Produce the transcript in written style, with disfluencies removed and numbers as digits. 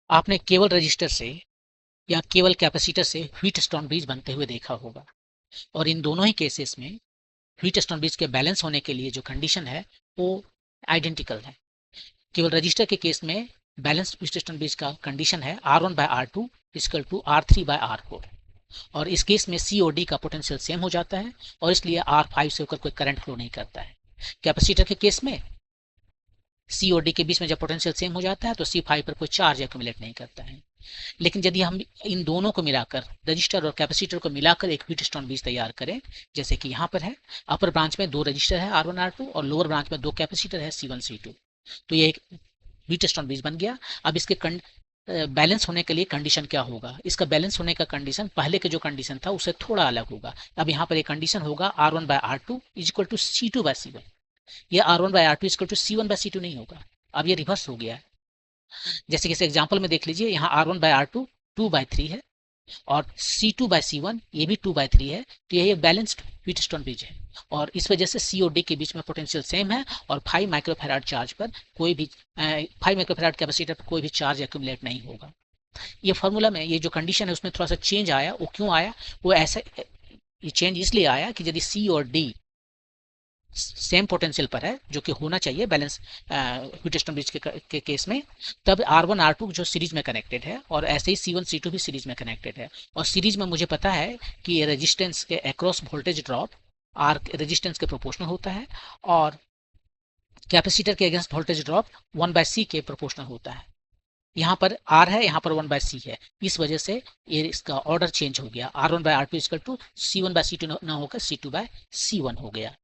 आपने केवल रजिस्टर से या केवल कैपेसिटर से व्हीटस्टोन ब्रिज बनते हुए देखा होगा, और इन दोनों ही केसेस में व्हीटस्टोन ब्रिज के बैलेंस होने के लिए जो कंडीशन है वो आइडेंटिकल है। केवल रजिस्टर के केस में बैलेंस व्हीटस्टोन ब्रिज का कंडीशन है R1/R2 इक्वल टू R3/R4, और इस केस में सी और डी का पोटेंशियल सेम हो जाता है और इसलिए R5 से होकर कोई करंट फ्लो नहीं करता है। कैपेसिटर के केस में सी और डी के बीच में जब पोटेंशियल सेम हो जाता है तो C5 पर कोई चार्ज एक्यूमुलेट नहीं करता है। लेकिन यदि हम इन दोनों को मिलाकर, रजिस्टर और कैपेसिटर को मिलाकर एक व्हीटस्टोन ब्रिज तैयार करें, जैसे कि यहाँ पर है, अपर ब्रांच में दो रजिस्टर है R1 R2 और लोअर ब्रांच में दो कैपेसिटर है C1 C2, तो ये एक व्हीटस्टोन ब्रिज बन गया। अब इसके बैलेंस होने के लिए कंडीशन क्या होगा? इसका बैलेंस होने का कंडीशन पहले के जो कंडीशन था उससे थोड़ा अलग होगा। अब यहाँ पर एक कंडीशन होगा R1/R2 is equal to C2/C1। ये R1/R2 is equal to C1/C2 नहीं होगा, अब ये रिवर्स हो गया है। जैसे कि इस एग्जाम्पल में देख लीजिए, यहाँ R1/R2 2/3 है और C2/C1 ये भी 2/3 है, तो ये बैलेंस्ड व्हीटस्टोन ब्रिज है और इस वजह से सी और डी के बीच में पोटेंशियल सेम है और 5 माइक्रोफेराड चार्ज पर कोई भी 5 माइक्रोफेराड कैपेसिटर पर कोई भी चार्ज एक्यूमुलेट नहीं होगा। ये फार्मूला में ये जो कंडीशन है उसमें थोड़ा सा चेंज आया, वो क्यों आया? वो ऐसा, ये चेंज इसलिए आया कि यदि सी और डी सेम पोटेंशियल पर है, जो कि होना चाहिए बैलेंस व्हीटस्टोन ब्रिज के केस में, तब R1 R2 जो सीरीज में कनेक्टेड है और ऐसे ही C1 C2 भी सीरीज में कनेक्टेड है। और सीरीज में मुझे पता है कि रेजिस्टेंस के अक्रॉस वोल्टेज ड्रॉप आर रेजिस्टेंस के प्रोपोर्शनल होता है और कैपेसिटर के अगेंस्ट वोल्टेज ड्रॉप 1/C के प्रोपोर्शनल होता है। यहाँ पर R है, यहाँ पर 1/C है, इस वजह से ये इसका ऑर्डर चेंज हो गया। R1/R2 इक्वल टू C1/C2 न होकर C2/C1 हो गया।